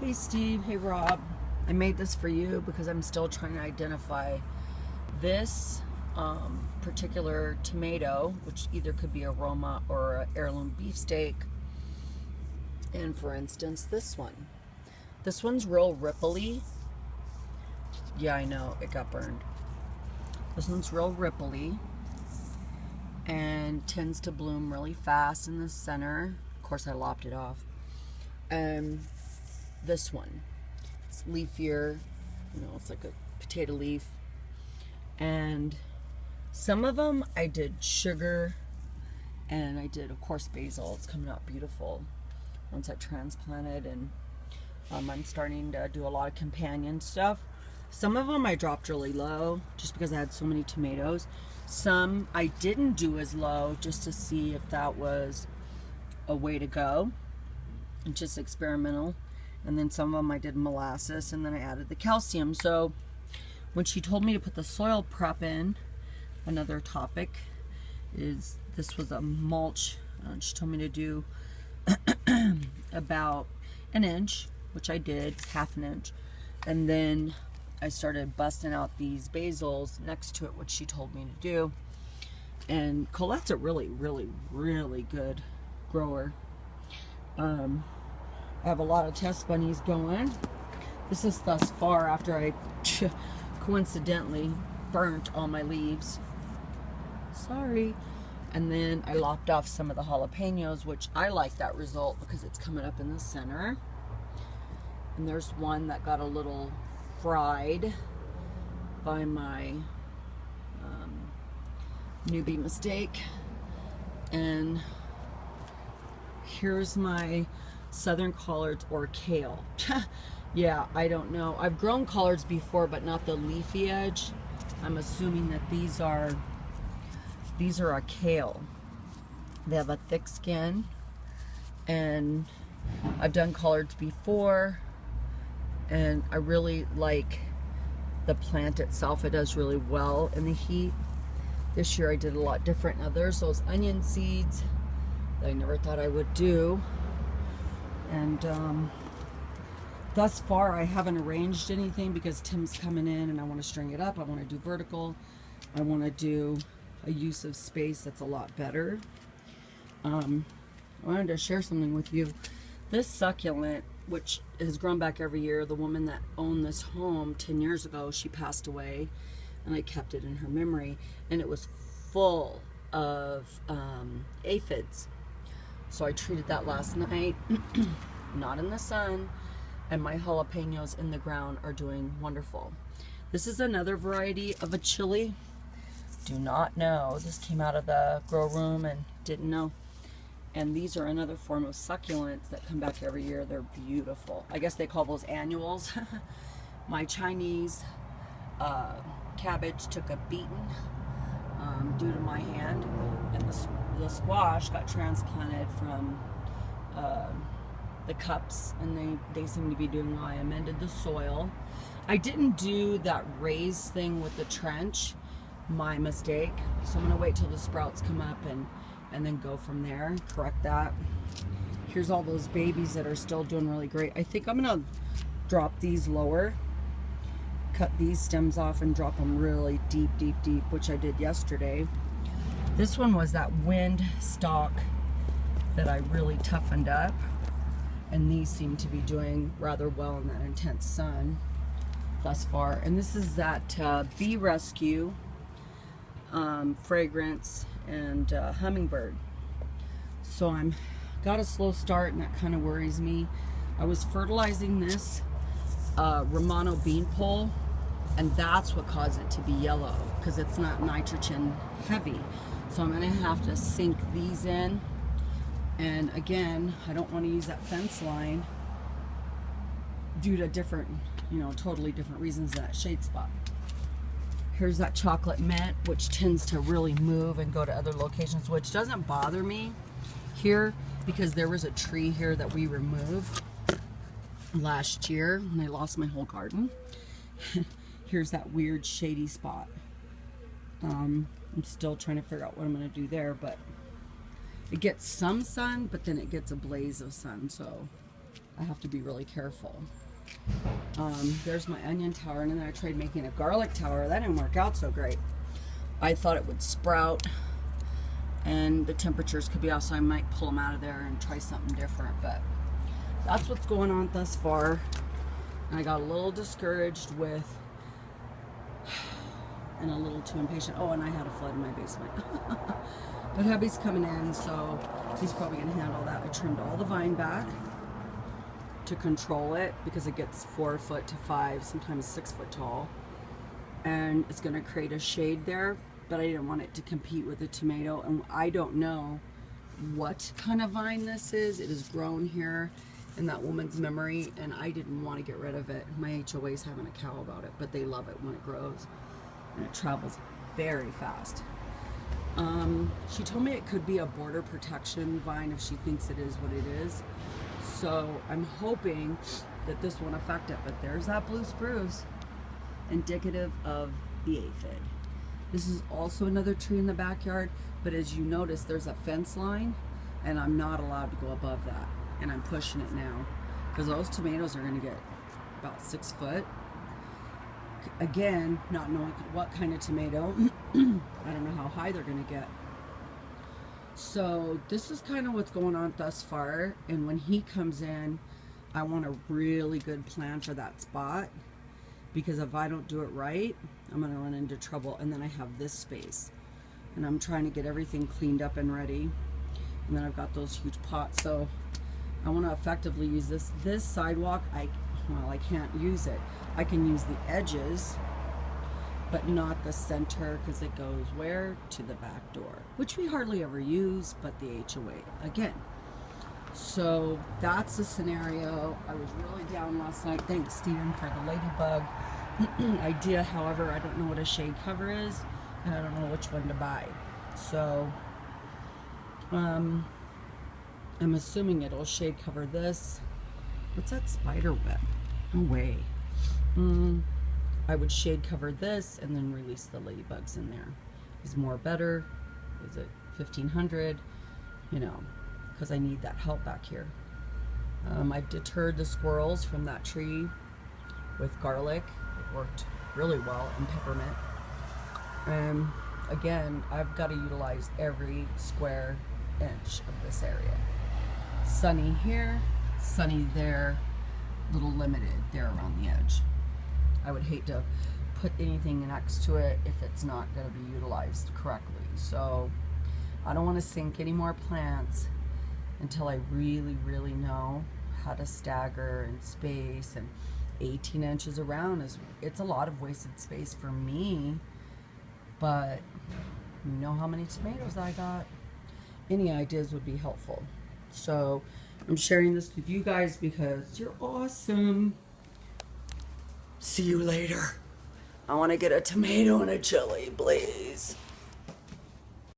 Hey Steve, hey Rob. I made this for you because I'm still trying to identify this particular tomato, which either could be a Roma or an heirloom beefsteak. And for instance, this one. This one's real ripply. Yeah, I know, it got burned. This one's real ripply and tends to bloom really fast in the center. Of course, I lopped it off. This one, it's leafier, it's like a potato leaf. And some of them I did sugar, and I did, of course, basil. It's coming out beautiful once I transplanted, and I'm starting to do a lot of companion stuff. Some of them I dropped really low just because I had so many tomatoes. Some I didn't do as low just to see if that was a way to go, and just experimental. And then some of them I did molasses, and then I added the calcium. So when she told me to put the soil prep in, another topic is this was a mulch. She told me to do about an inch, which I did, half an inch. And then I started busting out these basils next to it, which she told me to do. And Colette's a really, really, really good grower. I have a lot of test bunnies going. This is thus far after I coincidentally burnt all my leaves. Sorry. And then I lopped off some of the jalapenos, which I like that result because it's coming up in the center. And there's one that got a little fried by my newbie mistake. And here's my southern collards or kale. Yeah, I don't know. I've grown collards before, but not the leafy edge. I'm assuming that these are a kale. They have a thick skin, and I've done collards before, and I really like the plant itself. It does really well in the heat. This year I did a lot different. Now there's those onion seeds that I never thought I would do. And thus far I haven't arranged anything because Tim's coming in and I want to string it up. I want to do vertical. I want to do a use of space that's a lot better. I wanted to share something with you. This succulent, which has grown back every year, the woman that owned this home 10 years ago, she passed away, and I kept it in her memory, and it was full of aphids. So I treated that last night, not in the sun, and my jalapenos in the ground are doing wonderful. This is another variety of a chili. Do not know. This came out of the grow room and didn't know. And these are another form of succulents that come back every year. They're beautiful. I guess they call those annuals. My Chinese cabbage took a beating due to my hand, and the squash got transplanted from the cups, and they seem to be doing well. I amended the soil. I didn't do that raised thing with the trench, my mistake. So I'm gonna wait till the sprouts come up and then go from there, correct that. Here's all those babies that are still doing really great. I think I'm gonna drop these lower, cut these stems off and drop them really deep, deep, deep, which I did yesterday. This one was that wind stalk that I really toughened up, and these seem to be doing rather well in that intense sun thus far. And this is that Bee Rescue fragrance and hummingbird. So I'm got a slow start, and that kind of worries me. I was fertilizing this Romano bean pole, and that's what caused it to be yellow, because it's not nitrogen heavy. So I'm gonna have to sink these in. And again, I don't want to use that fence line due to different, totally different reasons than that shade spot. Here's that chocolate mint, which tends to really move and go to other locations, which doesn't bother me here because there was a tree here that we removed last year when I lost my whole garden. Here's that weird shady spot. I'm still trying to figure out what I'm going to do there, but it gets some sun, but then it gets a blaze of sun, so I have to be really careful. There's my onion tower, and then I tried making a garlic tower. That didn't work out so great. I thought it would sprout and the temperatures could be off, so I might pull them out of there and try something different, but that's what's going on thus far. And I got a little discouraged with and a little too impatient. Oh, and I had a flood in my basement. But hubby's coming in, so he's probably gonna handle that. I trimmed all the vine back to control it because it gets 4 foot to 5, sometimes 6 foot tall. And it's gonna create a shade there, but I didn't want it to compete with the tomato. And I don't know what kind of vine this is. It has grown here in that woman's memory, and I didn't want to get rid of it. My HOA's having a cow about it, but they love it when it grows. And it travels very fast. She told me it could be a border protection vine if she thinks it is what it is. So I'm hoping that this won't affect it, but there's that blue spruce, indicative of the aphid. This is also another tree in the backyard, but as you notice, there's a fence line, and I'm not allowed to go above that. And I'm pushing it now, because those tomatoes are gonna get about 6 foot. Again, not knowing what kind of tomato. I don't know how high they're gonna get. So this is kind of what's going on thus far, and when he comes in, I want a really good plan for that spot, because if I don't do it right, I'm gonna run into trouble. And then I have this space, and I'm trying to get everything cleaned up and ready, and then I've got those huge pots. So I want to effectively use this sidewalk. I can't use it. I can use the edges, but not the center, because it goes where? To the back door, which we hardly ever use, but the HOA again. So that's the scenario. I was really down last night. Thanks, Steven, for the ladybug idea. However, I don't know what a shade cover is, and I don't know which one to buy. So I'm assuming it'll shade cover this. What's that spider web? No way. I would shade cover this and then release the ladybugs in there. Is more better? Is it 1500? You know, because I need that help back here. I've deterred the squirrels from that tree with garlic. It worked really well, and peppermint. And again, I've got to utilize every square inch of this area. Sunny here, sunny there, little limited there around the edge. I would hate to put anything next to it if it's not going to be utilized correctly. So I don't want to sink any more plants until I really, really know how to stagger and space. And 18 inches around it's a lot of wasted space for me, but you know how many tomatoes I got. Any ideas would be helpful. So I'm sharing this with you guys because you're awesome. See you later. I want to get a tomato and a chili, please.